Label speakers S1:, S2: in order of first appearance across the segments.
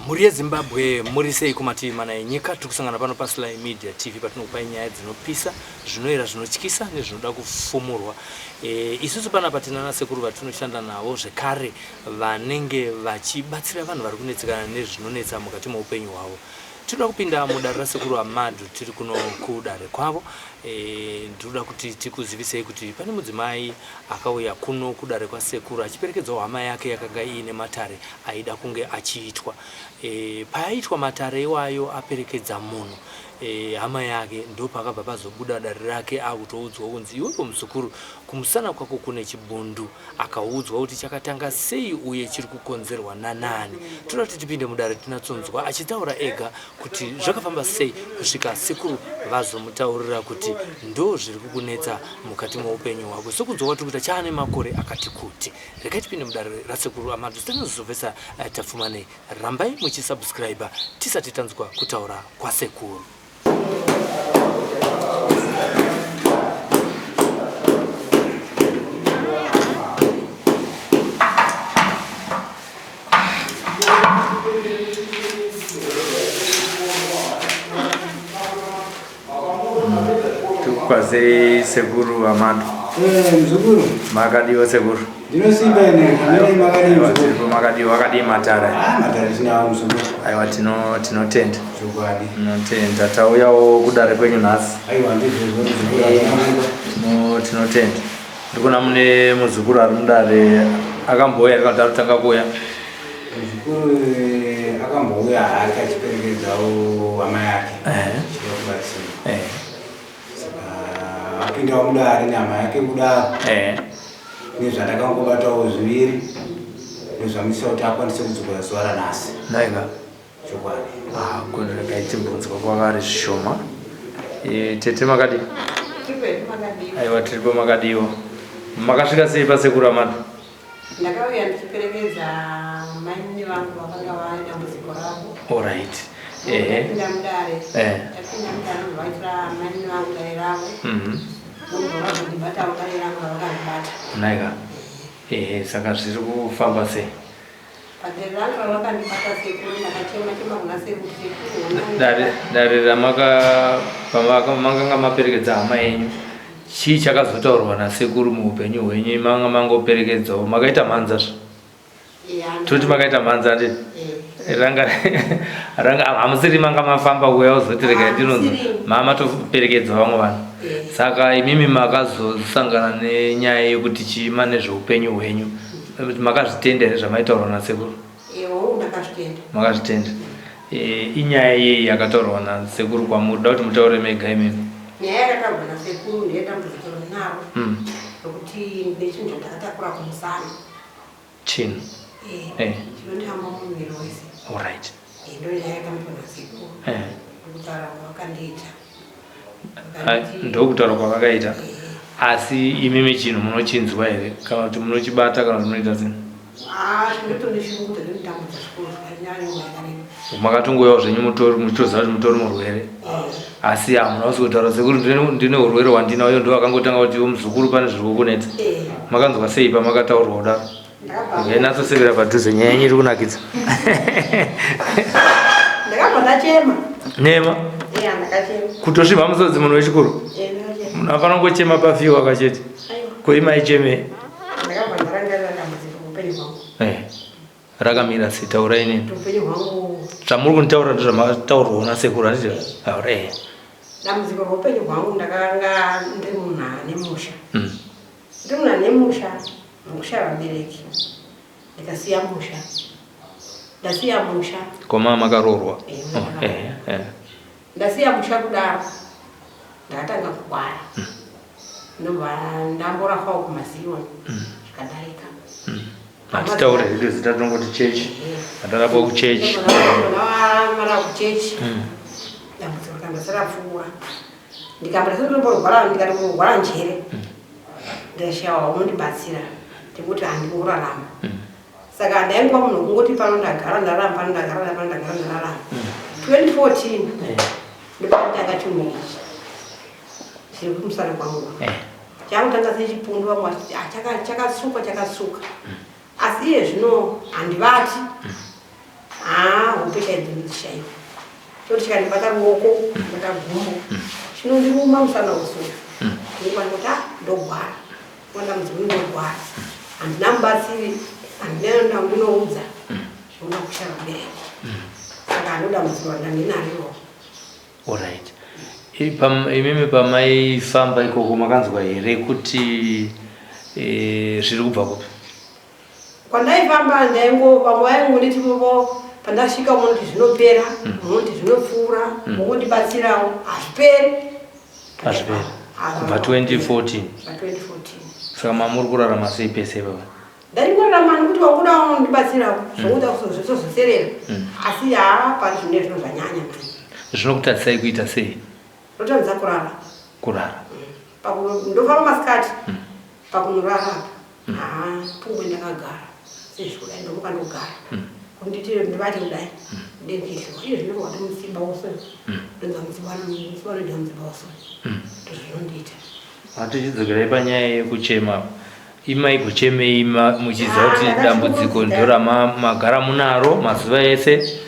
S1: muri yeZimbabwe muri sei kumati mana yenyika tukusangana pano pa Sly Media TV patinokupa nyaya dzinopisa zvinoera zvinotyisa nezvinoda kufumurwa. Isusu pana patina nasekuru vatinoshanda navo zvekare vanenge vachibatsira vanhu vari kunetsekana nezvinonetsa mukati meupenyu hwavo. Tinoda kupinda mudare rasekuru Amadhu tiri kuno kudare kwavo. Ndinoda kuti tikuzivisei kuti pane mudzimai akauya kuno kudare kwasekuru achiperekedzawo hama yake yakanga ine matare aida kunge achiitwa. Paaitwa matare iwayo aperekedza munhu hama yake ndo pakabva pazobuda dare rake akutoudzwa kunzi iwewe musukuru kumusana kwako kune chibundu, akaudzwa kuti chakatanga sei uye chiri kukonzerwa nanani. Tinoda kuti tipinde mudare tinatsonzwa achitaura ega kuti zvakafamba sei kusvika sekuru vazomutaurira kuti ndo zviri kukunetsa mukati mweupenyu hwako. Sokunzwa kwati kuti chaane makore akati kuti. Regai tipinde mudare rasekuru Amadhu tinozovesa tafumane. Rambai muchisubscribe tisati tanzwa kutaura kwasekuru. Tukwaze sekuru Amadhu.
S2: Mzukuru.
S1: Makadiwa sekuru.
S2: Ndinosimba ine kamene makadiwa.
S1: Makadiwa akadi matara.
S2: Matara sinawo mzukuru.
S1: Aiwa tinotenda.
S2: Chokwadi.
S1: Tinotenda tauyawo kudare kwenyu nhasi.
S2: Aiwa ndizvo
S1: tinotenda. Ndikuona mune muzukuru ari mudare akambouya kana kuti arikutanga kuuya.
S2: Mzukuru akambouya akachiperekedzawo hama yake. Apindawo mudare nyama yake kudaro. Nezvandakangobatawo zviviri ndozvamisa kuti akwanise kudzokera zuva ranhasi.
S1: Naiga.
S2: Chokwadi.
S1: Kuregai timbunzwa kwakari zvishoma. Tete makadi. Aiwa tiripo makadiwa. Makasvika sei pasekuru Amadhu?
S3: Ndakauya ndichiperekedza mai vangu vakanga vaenda muziko ravo.
S1: Alright.
S3: Tapinda mudare. Tapinda mudare vaitira mai vangu dare ravo. Ndibata dare rangu ravakandibata.
S1: Naiga. Saka zviri kufamba sei?
S3: Padare rangu ravakandibata sekuru ndakachema kuna sekuru.
S1: Dare ramakanga maperekedza hama yenyu. Chii chakazotaurwa nasekuru muupenyu hwenyu manga mangoperekedzawo makaita mhanza zvo? Toti makaita mhanza ndii? Ranga hamusiri manga mafamba kuya uzoti regai ndinonzwa mamatoperekedza vamwe vanhu. Saka imimi makazosangana nenyaya yekuti chiima nezveupenyu hwenyu makazvitenda here zvamaitaurwa nasekuru?
S3: Ndakazvitenda.
S1: Makazvitenda. Inyaya yei yakataurwa nasekuru kwamuri? Da kuti mutaure mega imimi.
S3: Nyaya yakataurwa nasekuru ndeyedambudziko rinaro rokuti ndechinhu chandakatakura kumusana.
S1: Chinhu?
S3: Chinotamba mumwiri wese.
S1: Alright.
S3: Ndo nyaya yakambwa nasekuru. Ndokutaura kwavakandiita.
S1: Ndokutaura kwavakaita. Asi imimi chinhu munochinzwa here kana kuti munochibata kana kuti munoita sei?
S3: Zvinotondishungudza ndinotambudza zvikuru zvakanyanya yakareba.
S1: Makatongoyawo zvenyu mutoziva kuti mutori murwere. Asi hamuna kutaura sekuru ndine urwere hwandinawo ndo akangotanga kuti muzukuru pane zviri kukunetsa. Makanzwa sei pamakataurwa kudaro? Natsosevera padhuze nyaya yenyu iri kunakidza.
S3: Ndakabva ndachema.
S1: Nema?
S3: Ndakachema.
S1: Kutosviba musodzi munhu wechikuru? Munhu afana kungochema pavhiwa kachete. Koi maichemei?
S3: Ndakabva ndarangarira dambudziko muupenyu hwangu.
S1: Rakamira sei? Taurai nini?
S3: Upenyu hwangu.
S1: Zvamuri kunditaura ndozvamataurwawo nasekuru handizvo?
S3: Dambudziko roupenyu hwangu ndakanga ndiri munhu ane musha. Ndiri munhu ane musha. Musha vabereki. Ndikasiya musha. Ndasiya musha.
S1: Koma makaroorwa?
S3: Ndasiya musha kudaro. Ndakatanga kugwara. Ndobva ndamborafawo kumaziwa. Zvikadarika.
S1: Hatitaure hedu zita tonongoti chechi. Hatarapo kuchechi.
S3: Mara kuchechi. Dambudziko rakandosara pfuura. Ndikambira setomborwara ndikati murwara njere. Ndashawa unondibatsira. Ndikuti handidi kurarama. Saka ndaingwa munhu kungoti pano ndagara ndararama pano ndagara 2014 ndopatanga chinhu ichi chiri kumusana kwangu. Chakutanga sechipundu vamwe vachiti chakasuka. Asi iye zvino handivati. kuita idzinishaiwa toti chikandibata ruoko ndakaguma chinondiruma musana usura ndikwana kuti ndogwara ndambudziko ndogwara handina mubatsiri handina ndinoudza zvinoda kushara bereki saka handodambudziko ndandinariro.
S1: Alright. Imimi pamaifamba ikoko makanzwa here kuti zviri kubva kupi?
S3: Kwandaifamba ndaingova vaingonditi vovo pandasvika munoti zvinopera munoti zvinopfuura mungondibatsirawo hazviperi
S1: kubva 2014. Saka mamuri kurarama sei pese baba?
S3: Ndaingorarama nekuti wakuda unondibatsirawo zvokuda kuzoserera asi hapari zvine zvino zvanyanya
S1: zvinokutarisai kuita sei?
S3: Notadza kurara ndofamba masikati pakunorara pungwe ndakagara sezvikudai ndomuka ndogara kunditi ndibati kudai ndendihliwa iyo zvinova kuti musimba wose ndonza musimba nodya musimba wose ndozvinondiita.
S1: Tichidzokerai panyaya yekuchema, imai kuchemei muchiziva kuti dambudziko ndoramagara munaro mazuva ese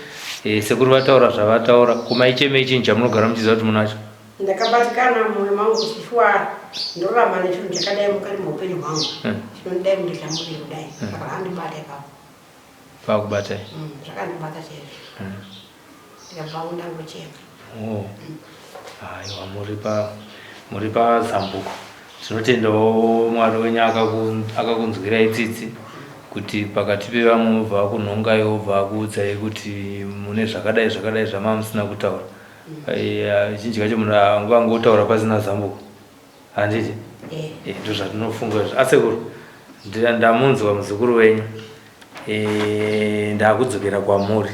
S1: sekuri vataura zvavataura kumaichemei chinhu chamunogara muchiziva kuti munacho?
S3: Ndakabatikana mwoyo mangu kuchishwara ndorama nechinhu chakadai mukati muupenyu hwangu chinondidai kundihlamburira kudai saka handibata ipapo
S1: pakubatai
S3: zvakandibata chaizvo ndikabva ndangochema.
S1: Aiwa muri pazambuko. Tinotendawo Mwari wenyu akakunzwirai tsitsi kuti pakati pevamwe mubva kunhongai obva akuudzai kuti mune zvakadai zvama musina kutaura. Zhinji kacho munhu angotaura pasina zambuko handiti? Ndo zvatinofunga izvo. Asekuru ndamunzwa muzukuru wenyu ndakudzokera kwamuri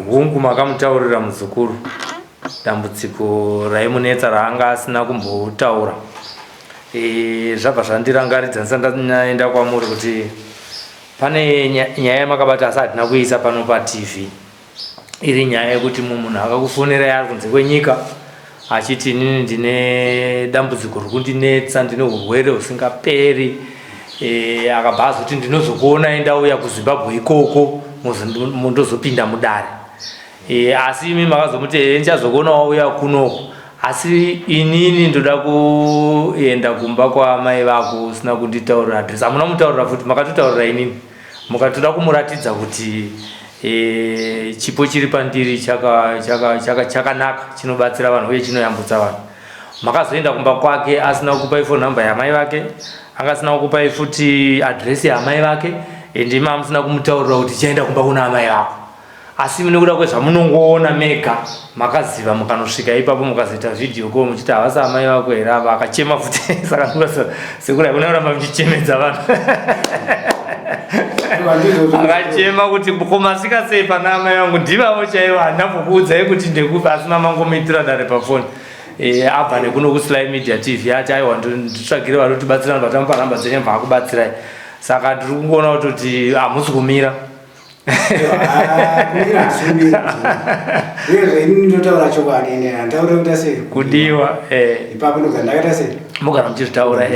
S1: hungu makamutaurira muzukuru dambudziko raimunetsa raanga asina kumbotaura. Zvabva zvandirangaridza ndisanaenda kwamuri kuti pane nyaya yamakabata asi hatina kuisa pano paTV. Iri nyaya yekuti munhu akakufonerai ari kunze kwenyika achiti inini ndine dambudziko rokundinetsa, ndine urwere husingaperi, akabva azoti ndinozokuonai ndauya kuZimbabwe ikoko ndozopinda mudare. Asi imi makazomuti ndichazokuona wauya kunoko, asi inini ndoda kuenda kumba kwamai vako usina kunditaurira adresi. Hamuna mutaurira futi, makatotaurira inini mukatoda kumuratidza kuti chipo chiri pandiri chakanaka chinobatsira vanhu uye chinoyambutsa vanhu. Makazoenda kumba kwake asina kukupai phone number yamai vake, angasina kukupai futi adresi yamai vake, ndimi musina kumutaurira kuti chaenda kumba kuna amai vako. Asi nekuda kwezvamunongoona mega makaziva mukanosvika ipapo mukazoita video call muchiti havasi amai vako here ava, akachema futi. Saka sekura kunakuramba muchichemedza vanhu akachema kuti komasika sei pana amai vangu ndivavo chaivo, handina kukuudzai kuti ndekupi, asi mamangomuitira dare pafoni. Abva nekuno kuSly Media TV ati aiwa nditsvagire vanotibatsira vatamupa namba dzenyu mbva akubatsirai. Saka tiri kungoona kuti hamusi kumira. Kudiwa mugara muchizvitaura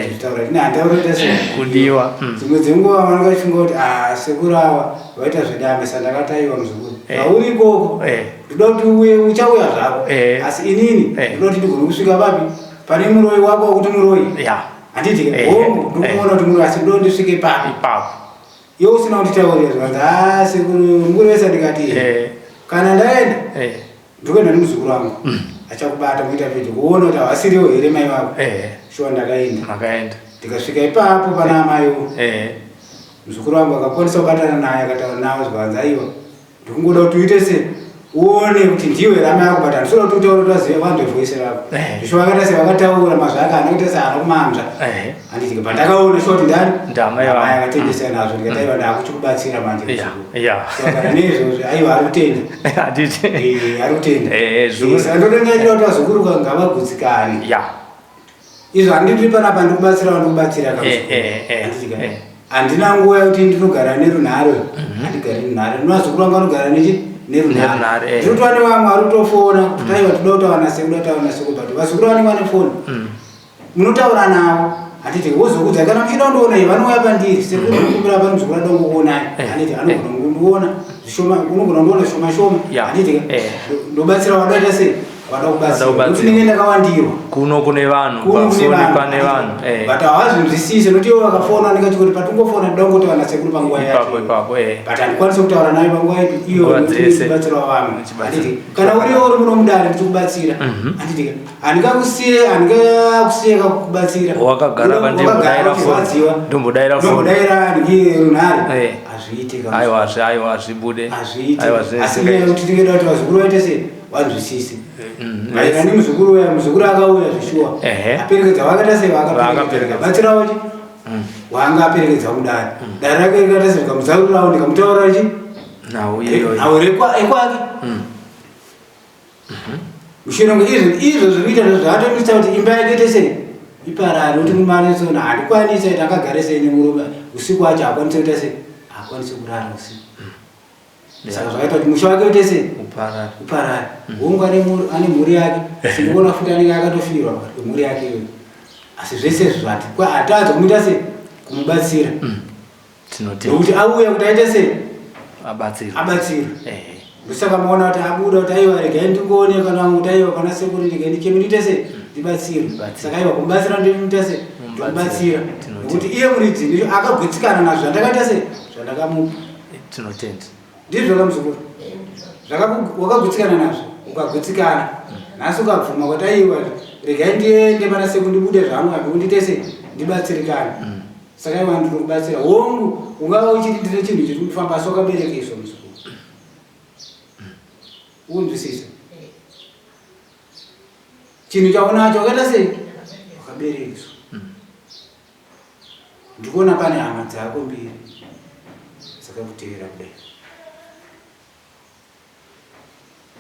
S1: kudiwa
S2: dzimwe dzenguva vanongachifunga kuti sekuru ava vaita zvedamisa ndakataiwa muzukuru vauri ikoko ndoda kuti uchauya zvako, asi inini ndoda kuti ndigone kusvika papi pane muroi wako wekuti muroi handiti hongu ndikuona kuti muroi, asi ndoda ndisvike papi iwe usina kunditaurira zvanzi sekuru mukuru wese ndikati kana ndaenda ndikuenda nemuzukuru wangu achakubata muita video kuona kuti havasiriwo here mai vako. Shuwa ndakaenda ndikasvika ipapo pana amaiwo. Muzukuru wangu akakwanisa kubatana naye akataura nawo zvanzi aiwa ndikungoda kuti uite se uone kuti ndiwe here amai vako, but handisoda kuti utaure kuti vazive vanzwe voice rako. Shuwa vakata se vakataura mazvaka anoita seanokumamza handiti pandakaona shuwa kuti ndamai akatengesa nazvo ndikataiwa ndakuchikubatsira manje. Saka nezvozvo aiwa ari kutenda ari kutenda. Ndotongaitira kuti vazukuru ngavagutsikane. Izvo handitiri panapa ndikubatsira vandokubatsira handina nguva yekuti ndinogara nerunhare, handigari nerunhare. Nevazukuru vangu vanogara nerunhare. Ndinotova nevamwe vari kutofona kuti aiwa toda kutaura nasekuru, toda kutaura nasekuru, but vazukuru vanenge vane foni munotaura navo. Handiti wozokudza kana muchida kundoona vanouya pandiri sekuru mukumbira pani muzukuru ada kungokuonai, handiti anogona kundiona zvishoma kunogona kundiona shoma anditi ndobatsira wadaita sei wadakubatsira kuti ninge ndakawandirwa
S1: kuno kune vanhu pafoni pane vanhu
S2: but hawazvinzwisise nokuti ivo vakafona ndikati kuti patungofona ndida kungoti vanasekuru panguva yacho but handikwanisi kutaura naye panguva yedu iyo ndibatsirawo vamwe anditi kana uriwo uri muno mudare ndichikubatsira anditi handingakusiye kakubatsira
S1: wakagara pandimbodaira
S2: runhare hazviitika
S1: aiwa zvibude
S2: asi kuti tingeda kuti vazukuru vaite sei wanzwisise maererano nemuzukuru uya muzukuru akauya zvishuwa aperekedza wakaita sei vakabatsirawo chi wanga aperekedza mudare dare rake rikaita sei rikamuzarurirawo ndikamutaurira chi nhau ekwake mushirongo izvo zvikuita zvatoita kuti imba yake ite sei iparare kuti mumanisona handikwanisa kuti angagare sei nemurume usiku wacho hakwanisi kuita sei hakwanisi kurara usiku saka zvakaita kuti musha wake uite sei uparare wongu ane mhuri yake sindikuona futi anenge akatofirwa mhuri yake iyoyo asi zvese zvati hataadza kumuita sei kumubatsira nokuti auya kuti aite sei abatsira ndosaka maona kuti abuda kuti aiwa regai ndingoone kana kuti aiwa pana sekuru regai ndicheminoite sei ndibatsira saka aiwa kumubatsira ndinoita sei ndikubatsira nokuti iye muridzi ndicho akagwetsikana nazvo zvandakaita sei zvandakamupa ndizvo zvakamusukuru wakagwetsikana nazvo ukagwetsikana nhasi ukabvuma kuti aiwa regai ndiende pana sekuru ndibude zvangu api ndiite sei ndibatsirikana saka aiwa ndinokubatsira hongu ungava uchitindire chinhu chiri kufamba asi wakaberekeswa musukuru unzwisisa chinhu chaunacho wakaita sei wakaberekeswa ndikuona pane hama dzako mbiri dzakakutevera kudai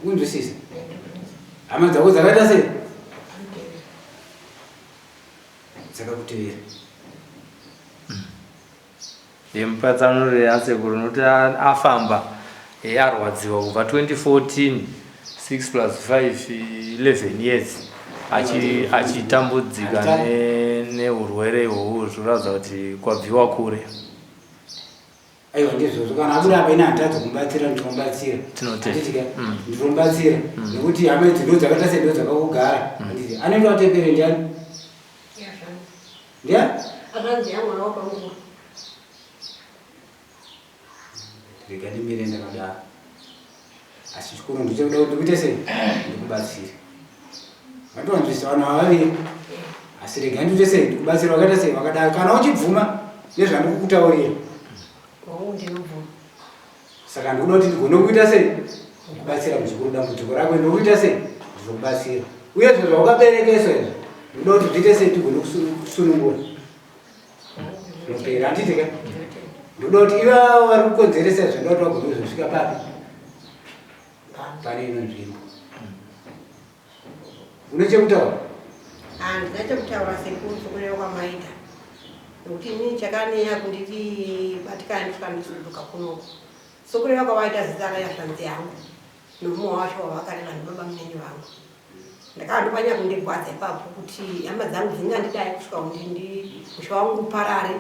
S2: unzwisisa hama dzako dzakaita sei dzakakutevera
S1: yemupatsanurire asekuru nokuti afamba arwadziwa kubva 2014 6+5 11 years achitambudzika neurwere ihwohwo zvoratidza kuti kwabviwa kure
S2: aiwa ndizvozvo kana abuda apa ine handitadzi kumubatsira ndinomubatsira ndinomubatsira nekuti hama idzi ndo dzakaita sei ndo dzakakugara anoenda watepere ndiani rega ndimire ndakadaro asi chikuru ndichokuda kuti ndikuite sei ndikubatsire vatowanzvisa vanhu vavaviri asi rega ndiite sei ndikubatsira wakaita sei wakadaro kana uchibvuma nezvandikukutaurira saka ndikuda kuti ndigone kuita sei kubatsira muzukuru dambudziko rako ndokuita sei ndizokubatsira uye zvo zvawakaberekeswa izvo ndikuda kuti ndiite sei tigone kusunungura nopera handitika ndoda kuti iva vari kukonzeresa izvo ndoda kuti vagone kuzosvika papi pane ino nzvimbo une chekutaura
S3: handina chekutaura sekuru sokureva kwamaita nokuti inini chakaneya kunditi batikana ndisvika ndisuduka kunoko sokureva kwavaita zita rayashanzi yangu nomuwa wacho wavakareva ndibaba munenyi vangu ndakandopanya kundigwadza ipapo kuti hama dzangu dzingandidai kusvika kuti musha wangu uparare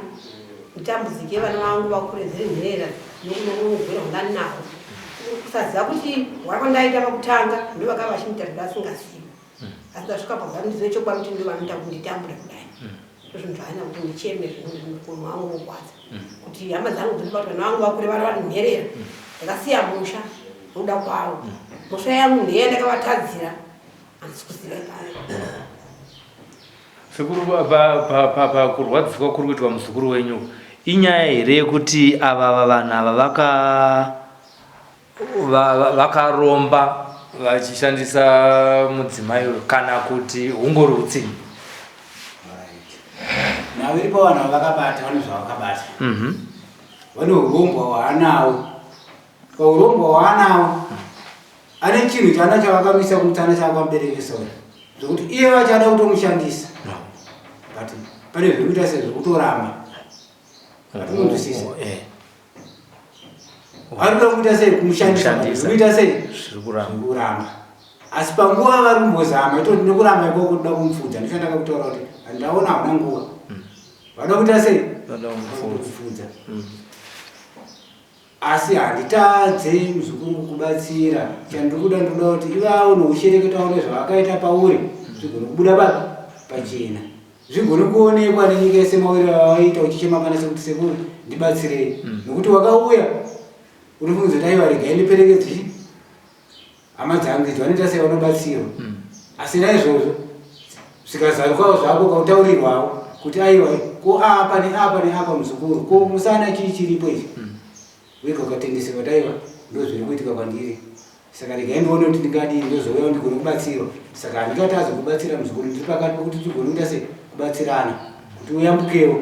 S3: nditambudzike vana vangu vakuredzere nherera nokunogwera ungani navo kusaziva kuti wakondaita pakutanga ndo vakava vachindita kuti vasingazivi asi ndasvika pabva ndizive chokwadi kuti ndo vanoita kunditambura kudai ndozvinhu zvaanya kuti ndicheme zvinhu wangu wogwadza kuti hama dzangu dziripa kuti vana vangu vakure vari vari nherera ndakasiya musha nokuda kwavo musha yangu nheya ndakavatadzira handisi kuziva ipayo
S1: sekuru pakurwadziswa kuri kuitwa muzukuru wenyu inyaya here yekuti ava vanhu ava vakaromba vachishandisa mudzimai kana kuti hungori utsinye
S2: naviripo vanhu vavakabata vane zvavakabata vane urombo hwaanawo paurombo hwaanawo ane chinhu chana chavakamisa kumutana chavakamberekesa zvokuti iye vachada kutomushandisa but pane zvekuita sezvekutoramba atinonzwisisa arikuda kuita sei kumushandisa zvekuita sei zvekuramba asi panguva vari kumbozama itoti nekuramba ikoko toda kumufudza ndisho ndakakutaura kuti handaona hauna nguva vada kuita sei kumufudza asi handitadze muzukuru kubatsira. Chandikuda ndoda kuti ivavo nouchereketawo nezvavakaita pauri zvigone kubuda pachena, zvigone kuonekwa nenyika yese mawiro avaita uchichema pana sekuti sekuru ndibatsirei, nokuti wakauya unofunga kuti aiwa regai ndiperekedze hama dzangu idzi vanoita sei vanobatsirwa. Asi naizvozvo zvikazarukawo zvako kautaurirwawo kuti aiwa ko apa neapa neapa muzukuru ko musana chii chiripo ichi wega ukatengeserwa kuti aiwa ndozviri kuitika kwandiri, saka regai ndione kuti ndingadii ndozouya ndigone kubatsirwa. Saka handingatadzi kubatsira muzukuru, ndiri pakati pokuti tigone kuita sei kubatsirana kuti uyambukewo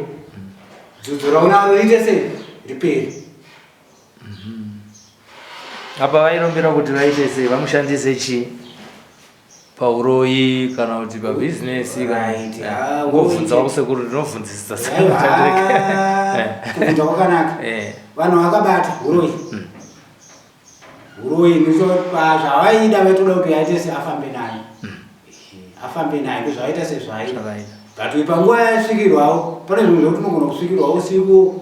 S2: dzodzo raunaro riite sei ripere.
S1: Apa vairombera kuti vaite sei, vamushandise chii pauroyi kana kuti pabhizinesi kana ngovhunzawo sekuru ndinovhunzisa
S2: kuvhunza kwakanaka. Vanhu vakabata uroyi uroyi zvavaida vaitoda kuti aite se afambe naye ndozvavaita sezvaita. But panguva yasvikirwawo pane zvinhu zvekuti unogona kusvikirwawo usiku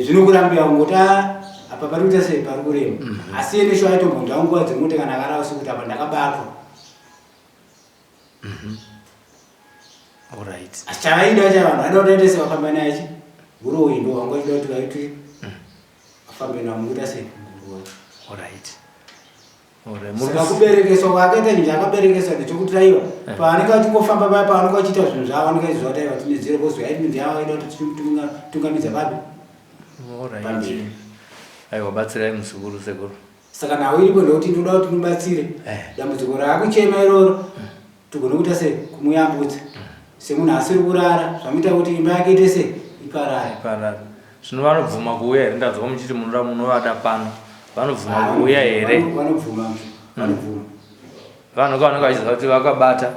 S2: zvinokurambira kungoti apa pari kuita sei pari kurema. Asi ene sho aitombondawo nguva dzemoti kana akarava usiku kuti apa ndakabatwa.
S1: Alright.
S2: Asi chavaida chavanhu vaida kuti aite sevafamba naye uroyi ndo vanga vachida kuti vaiti afambe nawo mukuita sei uroyi. Saka kuberekeswa kwakaita njira akaberekeswa ndechokuti aiwa paanenge achingofamba paya paanenge achiita zvinhu zvavo anenge achiziva kuti aiwa tine zero bozwi aiti ndiavo aida kuti tungamidza babi pamberi.
S1: Aiwa batsirai muzukuru sekuru.
S2: Saka nawo iripo ndekuti ndoda kuti mubatsire dambudziko raakuchema iroro tigone kuita sei kumuyambudza semunhu asiri kurara zvamuita kuti imba yake ite sei iparare.
S1: Zvino vanobvuma kuuya here? Ndadzwa muchiti munoda munovada pano, vanobvuma kuuya here?
S2: Vanobvuma.
S1: Vanhu vanenge vachiziva kuti vakabata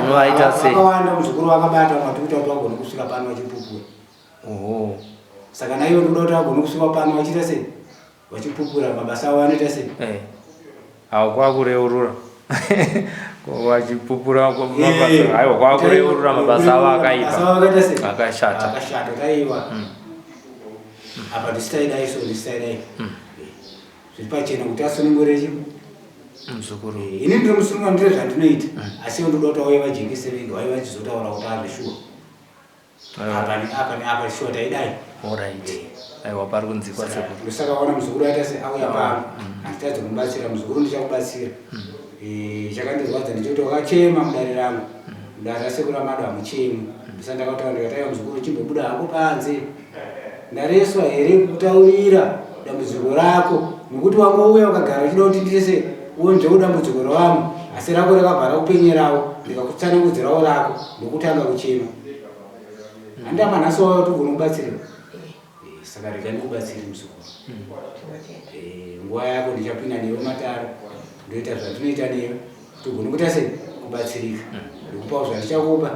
S2: munovaita
S1: sei?
S2: Vakawanda muzukuru vakabata matikuti kuti vagone kusvika pano vachipupura. Saka naivo ndoda kuti vagone kusvika pano vachiita sei vachipupura mabasa avo anoita sei.
S1: Avo kwakureurura wachipupura mabasa aiwa kwakureurura mabasa avo akaipa akashata
S2: taiwa apa ndisitaidai so ndisitaidai zviri pachena kuti asunungure
S1: muzukuru.
S2: Ini ndiri musunungura ndiro zvandinoita, asi ndoda kuti vauye vajengese vega vauye vachizotaura kuti azvishuwa apa neapa shuwa taidai.
S1: Aiwa pari kunzikwa sekuru.
S2: Saka waona muzukuru aita se auya pano handitadzi kumubatsira muzukuru ndichakubatsira. Chakandizwadza ndechoti wakachema mudare rangu mudare rasekuru amado hamuchemi. Ndisa ndakataura ndikati aiwa muzukuru chimbobuda hako panze ndareswa here kukutaurira dambudziko rako nokuti wangouya ukagara uchida kuti ndise uonzvewo dambudziko rawangu asi rako rakabva rakupenyerawo ndikakutsanangudzirawo rako ndokutanga kuchema. Handida manhasi wawo kuti ugone kubatsirwa. Saka regai ndikubatsire muzukuru. Nguva yako ndichapinda newe mataro ndoita zvatinoita newe kuti ugone kuita sei kubatsirika. Ndikupawo zvandichakupa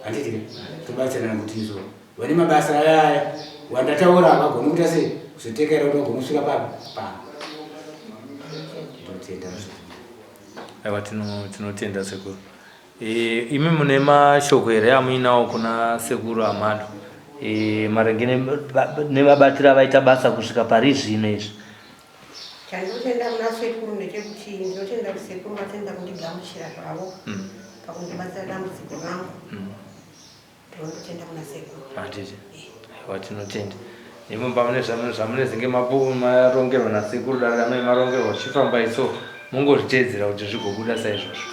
S2: handiti tobatsirana kuti izvo vane mabasa ayaya wandataura vagone kuita sei kuzotekera kuti vagone kusvika pano.
S1: Aiwa tinotenda sekuru. Imi mune mashoko here amuinawo kuna sekuru Amado maringe nevabatira vaita basa kusvika pari zvino izvi?
S3: Chandinotenda muna sekuru ndechekuti ndinotenda kuti sekuru vatenda kundigamuchira zvavo pakundibatsira dambudziko rangu. Ndinotenda muna sekuru.
S1: Hatiti. Aiwa tinotenda. Imo pamune zvamunezenge marongerwa nasekuru dare amwe marongerwa chifamba iso mungozviteedzera kuti zvigobuda saizvozvo.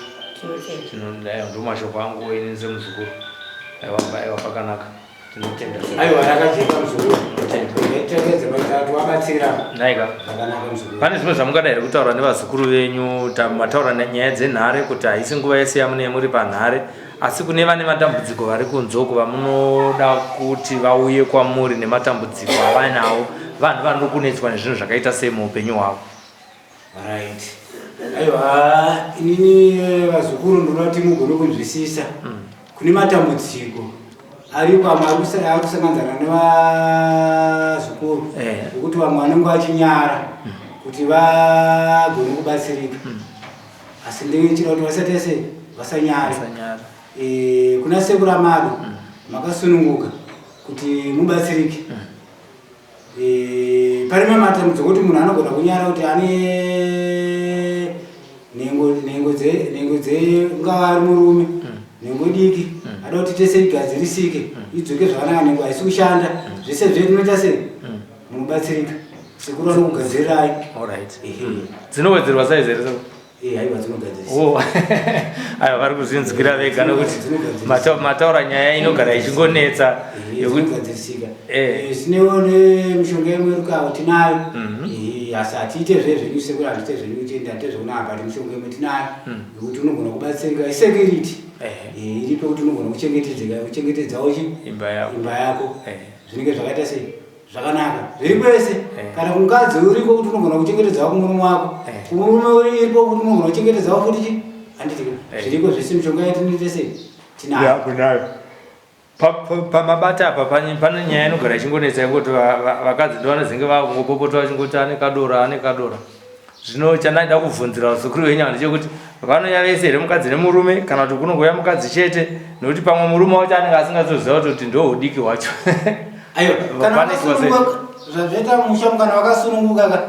S1: Tinotenda. Ndo mashoko angu ini semuzukuru. Aiwa pakanaka. Tinotenda.
S2: Aiwa rakajeka muzukuru. Tendedze matatu wabatsira.
S1: Naika.
S2: Zvakanaka muzukuru.
S1: Pane zvimwe zvamungada here kutaura nevazukuru venyu mataura nyaya dzenhare kuti haisi nguva yese yamunee muri panhare asi kune vane matambudziko vari kunzoko vamunoda kuti vauye kwamuri nematambudziko avanawo vanhu vanoda kunetswa nezvinhu zvakaita sei muupenyu hwavo.
S2: Right. Aiwa inini vazukuru ndoda kuti mugone kunzwisisa kune matambudziko aripo amwe arikusangana nevazukuru kuti vamwe vanenge vachinyara kuti vagone kubatsirika asi ndichida kuti vasati sei vasanyara. Kuna sekuru Amado makasununguka kuti mubatsirike pane matambudziko kuti munhu anogona kunyara kuti ane nhengo dze ungava ari murume nhengo diki ada kuti tese igadzirisike idzoke zvakanaka nhengo haisi kushanda zvese zvedu noita sei munobatsirika sekuru anokugadzirirai
S1: dzinowedzerwa saizere
S2: aiwa dzinogadzirisa
S1: aiwa vari kuzvinzwira vega nokuti mataura nyaya inogara ichingonetsa
S2: yokugadzirisika sinewo nemishonga imwe rukawo tinayo asi hatiite zvezvenyu sekuru handite zvenyu kutenda hatiite zvekunapa kuti mishonga imwe tinayo yokuti unogona kubatsirika isecurity iripo kuti unogona kuchengetedzawo imba yako zvinenge zvakaita sei zvakanaka zviri kwese kana kumukadzi uriko kuti unogona kuchengetedzawo kumurume wako kumurume iripo kuti unogona kuchengetedzawo futi chi handiti zviriko zvese mishonga yatinoite sei tinayo
S1: pamabata apa pane nyaya inogara ichingonetsa yekuti vakadzi ndovanozenge vakungopopota vachingoti ane kadora zvino chandaida kubvunzira usikuru wenyama ndechekuti vanonyaya vese here mukadzi nemurume kana kuti kunongoya mukadzi chete nokuti pamwe murume wacho anenge asingazoziva kuti ndo udiki wacho
S2: aiwa kana zvazvaita musha kana vakasununguka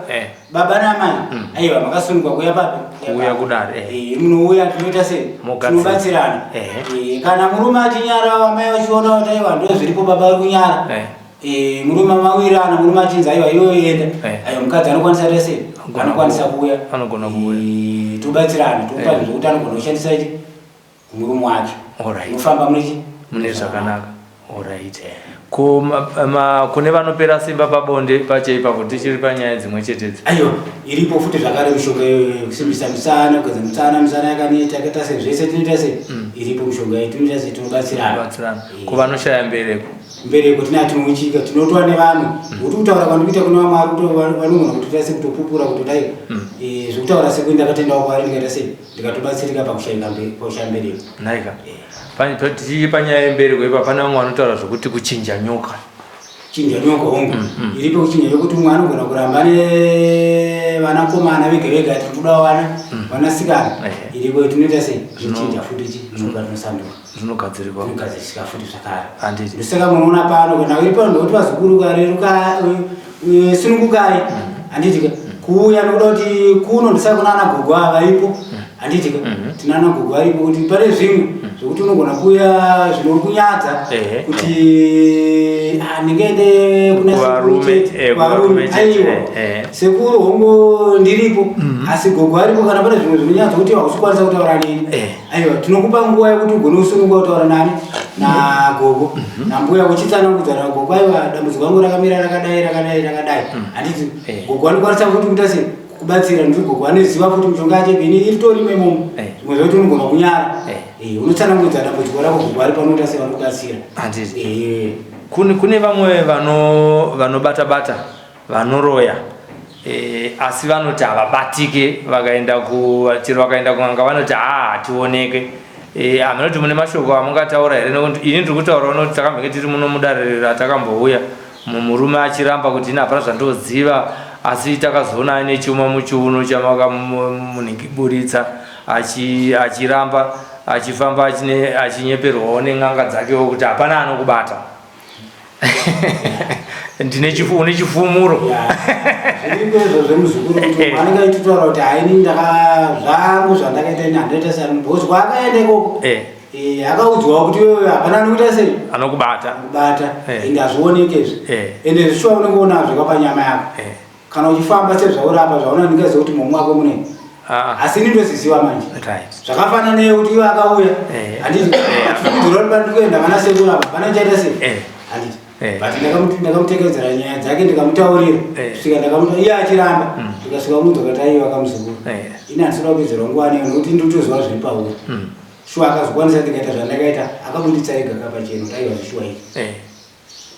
S2: baba namai aiwa makasununguka kuya papi
S1: kuya kudare
S2: munouya tinoita sei tinobatsirana kana murume achinyara vamai vachiona kuti aiwa ndo zviripo baba ari kunyara murume mawirana murume achinzi aiwa iwe enda aiwa mukadzi anokwanisa tese anokwanisa kuuya
S1: anogona kuuya
S2: tobatsirana topa zvekuti anogona kushandisa ichi murume wake nofamba mune
S1: zvakanaka alright kune vanopera simba pabonde pacheipapo tichiri panyaya dzimwe chetedzi
S2: aiwa iripo futi zvakare mishonga kusimbisa musana kugeza musana yakaneta yakaita sei zvese tinoita sei iripo mishonga tinoita sei tinobatsirana kuvanoshaya mbereko tinatinomuchika tinotoa nevanhu kuti kutaura kwandikuita kune vamwe vanogona kutoita sekutopupura kutodai zvekutaura seku ndakatendawo kwaari ndikaita sei ndikatobatsirika pakushaya mbereko
S1: naika tichii panyaya yembereko ipa pane vamwe vanotaura zvokuti kuchinja nyoka
S2: hongu iripo kuchinja yokuti umwe anogona kuramba nevanakomana vega vega tirikudawo vanasikana iripo tinoita sei zvichinja futi mishonga tinosanduka zvinogadzirisika futi zvakare ndosaka munoona pano kana uri pano ndokuti vazukuruka reruka sunungukai handitika kuuya nokuda kuti kuno ndisakuna anagogo avaripo handitika tinana gogo varipo kuti pane zvimwe zvokuti unogona kuuya zvinori kunyadza kuti ndingaende kunarume aiwa sekuru hongo ndiripo asi gogo aripo kana pane zvimwe zvinonyadza kuti hausokwanisa kutaura neni aiwa tinokupa nguva yekuti ugone kusununguka kutaura nani nagogo nambuya uchitsanangudzana nagogo aiwa dambudziko rangu rakamira rakadai handiti gogo anokwanisa kuti kuita sei kubatsira ndokuti gogo anoziva kuti mishonga yacho bini iritori memomo zvimwe zvekuti unogona kunyara unotsanangudza dambudziko rako gogo ari panoita sei vanokubatsira
S1: kune vamwe vanobata vanoroya asi vanoti havabatike chero vakaenda kun'anga vanoti hationeke hamunoti mune mashoko amungataura here nokuti ini ndiri kutaura unoti takambenge tiri muno mudarerera takambouya murume achiramba kuti ina hapana zvandoziva asi takazoona aine chuma muchiuno chamakamunikiburitsa achiramba achifamba achinyeperwawo nen'anga dzakewo kuti hapana anokubata une chifumuro
S2: zviriko zvemuzukuru kuti anenge achitaura kuti haini zvangu zvandakaita ini handaita seanobhozwa akaenda ikoko akaudzwa kuti wewe hapana anokuita sei
S1: anokubata
S2: ende hazvionekezve ende zvishuwa unenge unazvo kapanyama yako kana uchifamba sezvaurapa zvauna ndingaziva kuti momo wako mune asi nindoziziva manje zvakafanana neye kuti iwe akauya handiti fukidzirwa pandikuenda vana sekurapa pana chaita sei handiti but ndakamutekedzera nyaya dzake ndikamutaurira kusvika ndakamuta iye achiramba ndikasvika mudzi wakati aiwa kamuzukuru ini handisina kupedzerwa nguva neyo nokuti nditoziva zviri pauri shuwa akazokwanisa ndikaita zvandakaita akabuditsa ega kapacheno kuti aiwa zvishuwa izvi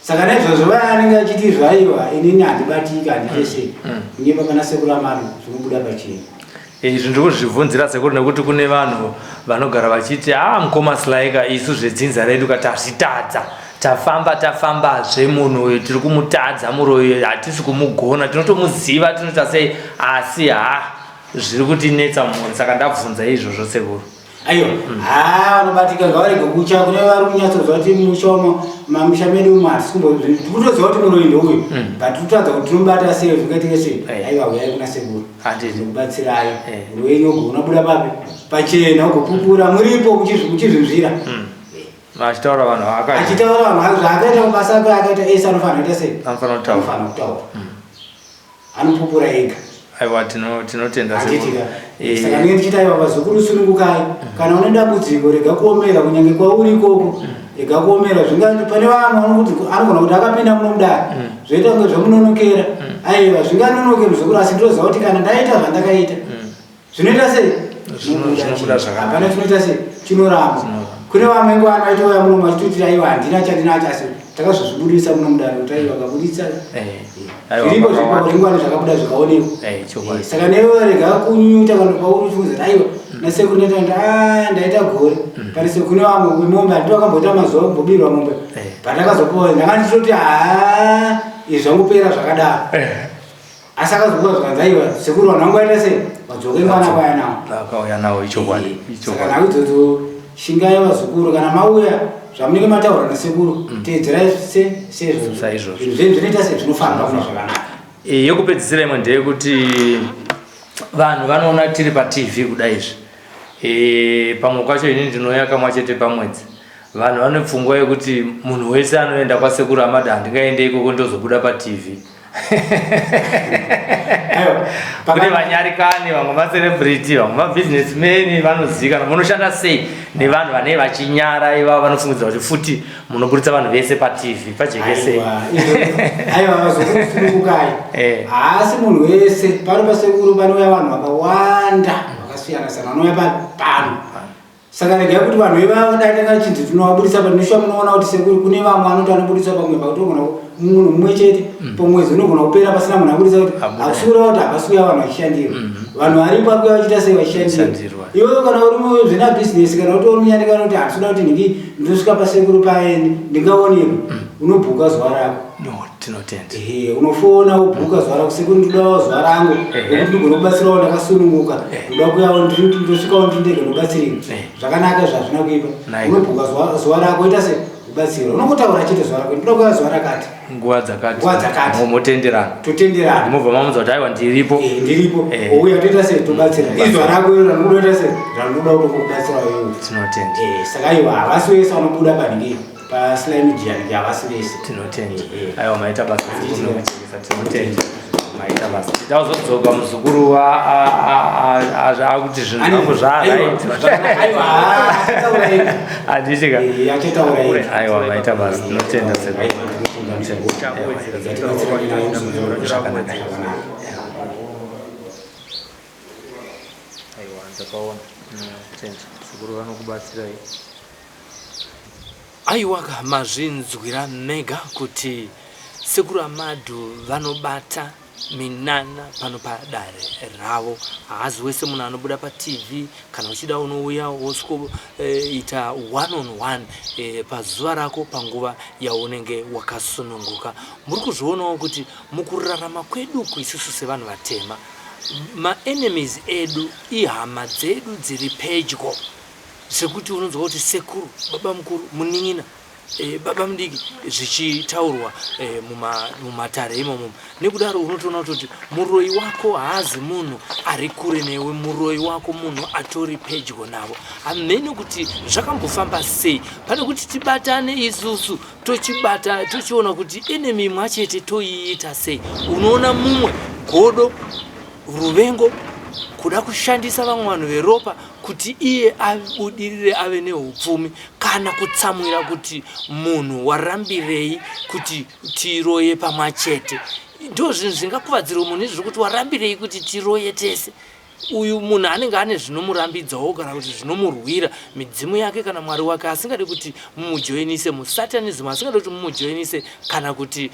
S2: saka naizvozvo vaya anenge achiti zvaiwa inini handibatika handitesei kunyepa pana sekuru amari zvinobuda pacheno
S1: izvi ndiri kuzvibvunzira sekuru nekuti kune vanhu vanogara vachiti mukoma silaika isu zvedzinza redu kati hazvitadza tafamba zvemunhu uyu tiri kumutadza muroyo hatisi kumugona tinotomuziva tinoita sei asi zviri kutinetsa mhuri saka ndabvunza izvozvo sekuru
S2: aiwa vanobatika ngavarege kucha kune vari kunyatsoziva kuti mushomo mamusha medu umu hatikutoziva kuti munoinde uyu but totadza kuti tinobata sei zvingaitike sei aiwa uyai kuna sekuru kubatsirai wenyu unobuda papi pachena ugopupura muripo muchizvinzvira
S1: achitaura vanhu
S2: zvaakaita mabasa ake akaita ese anofanira kuita sei anofanira kutaura anopupura ega
S1: aiwa tinotenda
S2: saka ndinge ndichiti aiwa vazukuru sunungukai kana une dambudziko rega kuomera kunyange kwauri ikoko rega kuomera pane vamwe anogona kuti akapinda muno mudare zvoita kunge zvamunonokera aiwa zvinganonoke muzukuru asi ndinoziva kuti kana ndaita zvandakaita zvinoita sei hapana chinoita sei chinoramba kune vamwe ngwana vaitouya muno machitotira aiwa handina chandinacho asi takazozvibudisa muno mudare kuti aiwa akabudisa zviripo zvingwane zvakabuda zvikaonekwa saka newe rega kunyuta kana pauri uchifunza aiwa nasekuru ndaita gore pane sekune vamwe mombe handito akamboita mazuva kumbobirwa mombe pandakazopoa ndakanditoti izvi zvangopera zvakadaro asi akazokuva zvikanzi aiwa sekuru vanhu vangu sei vadzoke mwana kwaya nawo saka nakuidzodzo shingai vazukuru kana mauya zvamunenge mataura nasekuru teedzerai sezvo zvinoita sei zvinofamba kuna zvakanaka.
S1: Yekupedzisira imwe ndeyekuti vanhu vanoona tiri paTV kudaizvi pamwe kwacho ini ndinouya kamwe chete pamwedzi vanhu vane pfungwa yekuti munhu wese anoenda kwasekuru Amada handingaende ikoko ndozobuda paTV kune vanyarikani vamwe macelebrity vamwe mabusinessmen vanozivikanwa munoshanda sei nevanhu vanenge vachinyara ivavo vanofungudza kuti futi munobudisa vanhu vese paTV pajeke sei
S2: aiwa vazokusunungukai haasi munhu wese pano pasekuru panouya vanhu vakawanda vakasiyana siyana vanouya pano saka regai kuti vanhu ivavadatanga chinhu tinovabudisa patinoshuwa munoona kuti sekuru kune vamwe vanoti vanobudisa pamwe pakutogona munhu mumwe chete pomwedzi unogona kupera pasina munhu abudisa kuti akusukura kuti hapasuya vanhu vachishandira vanhu varipo akuya vachiita sei vachishandirwa iwewe kana uri zvenabhizinesi kana kuti uri munyandikana kuti hatinoda kuti ndosvika pasekuru paeni ndingaonekwa unobhuka zuva rako unofona ubhuka zuva rako sekuru ndodawo zuva rangu ekuti ndigona kubatsirawo ndakasununguka ndoda kuyawo ndosvikawo ndindege ndobatsirika zvakanaka zvazvina kuipa unobhuka zuva rako ita sei kubatsira unongotaura chete zuva rako ndoda kuya zuva rakati
S1: nguva dzakati motenderana
S2: totenderana
S1: mobva mamudza kuti aiwa ndiripo
S2: ouya toita sei tobatsira izuva rako iro ranodoita sei ranoda kutokubatsira iwewe
S1: tinotenda
S2: saka iwo havasi vese vanobuda panhingi paslime jiani havasi vese
S1: tinotenda aiwa maita basa tinotenda maita basa titazodzoka muzukuru akuti zvinhu zvangu zvaaaiwa aiwa maita basa tinotenda aiwa mazvinzwira mega kuti sekuru Amadhu vanobata minana pano padare ravo haazi wese munhu anobuda paTV kana uchida unouya wosikoita one on one pazuva rako panguva yaunenge wakasununguka. Muri kuzvionawo kuti mukurarama kwedu isusu sevanhu vatema maenemies edu ihama dzedu dziri pedyo sekuti unonzwa kuti sekuru baba mukuru munin'ina baba mudiki zvichitaurwa mumatare imomo nekudaro unotoona kuti muroyi wako haazi munhu ari kure newe muroyi wako munhu atori pedyo navo hamene kuti zvakambofamba sei pane kuti tibatane isusu tochiona kuti enemy imwe chete toiita sei unoona mumwe godo ruvengo kuda kushandisa vamwe vanhu veropa kuti iye abudirire ave neupfumi kana kutsamwira kuti munhu warambirei kuti tiroye pamwe chete ndo zvinhu zvingakuvadzira munhu izvi kuti warambirei kuti tiroye tese uyu munhu anenge ane zvinomurambidzawo kana kuti zvinomurwira midzimu yake kana mwari wake asingade kuti mumujoinise musatanism asingade kuti mumujoinise kana kuti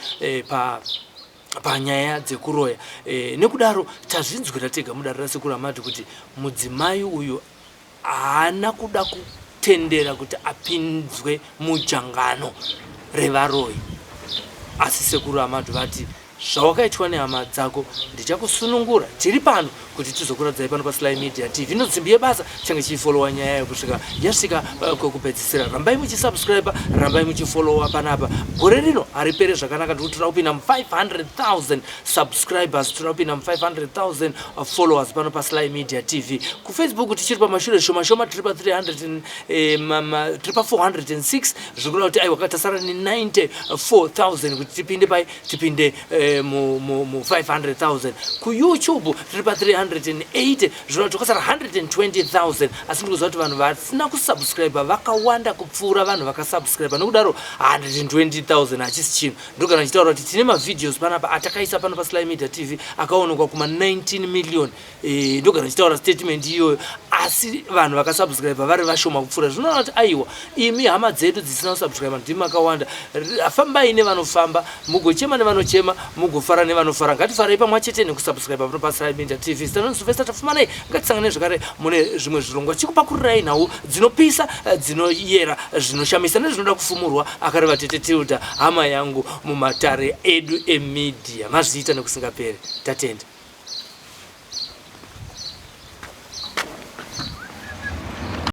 S1: panyaya dzekuroya nekudaro tazvinzwira tega mudare rasekuru Amadhu kuti mudzimai uyu haana kuda kutendera kuti apinzwe mujangano revaroyi asi sekuru Amadhu vati zvawakaitwa nehama dzako ndichakusunungura tiri pano kuti tizokuradzai pano paSly Media TV. Inodzimbiye basa change chifollowa nyaya yayo kusvika yasvika kokupedzisira. Rambai muchisubscribe, rambai muchifollowa panapa. Gore rino haripere zvakanaka kuti tinopinda 500,000 subscribers, tinopinda 500,000 followers pano paSly Media TV. Ku Facebook tichiri pamashure shoma tiri pa 300 tiri pa 406 zvikura kuti aiwa katasara ni 94,000 kuti tipinde mu 500,000. Ku YouTube tiri pa 380 zvikura kuti kasara 120,000. Asi ndikuziva kuti vanhu vasina kusubscribe vakawanda kupfuura vanhu vakasubscribe. Nokudaro 120,000 hachisi chinhu. Ndokana ndichitaura kuti tine mavideos panapa atakaisa pano paSly Media TV akaonekwa kuma 19 million. Ndokana ndichitaura statement iyoyo, asi vanhu vakasubscribe vari vashoma kupfuura. Zvinova kuti aiwa imi hama dzedu dzisina kusubscribe ndimi makawanda. Fambai nevanofamba, mugochema nevanochema, mugofara nevanofara. Ngatifarei pamwe chete nekusubscribe pano paSly Media TV. Sylvester tafumanai ngatisangane zvakare mune zvimwe zvirongwa chikupakurirai nhau dzinopisa, dzinoyera, zvinoshamisa nezvinoda kufumurwa. Akareva Tete Tilda hama yangu mumatare edu emedia. Mazviita nekusingaperi. Tatenda.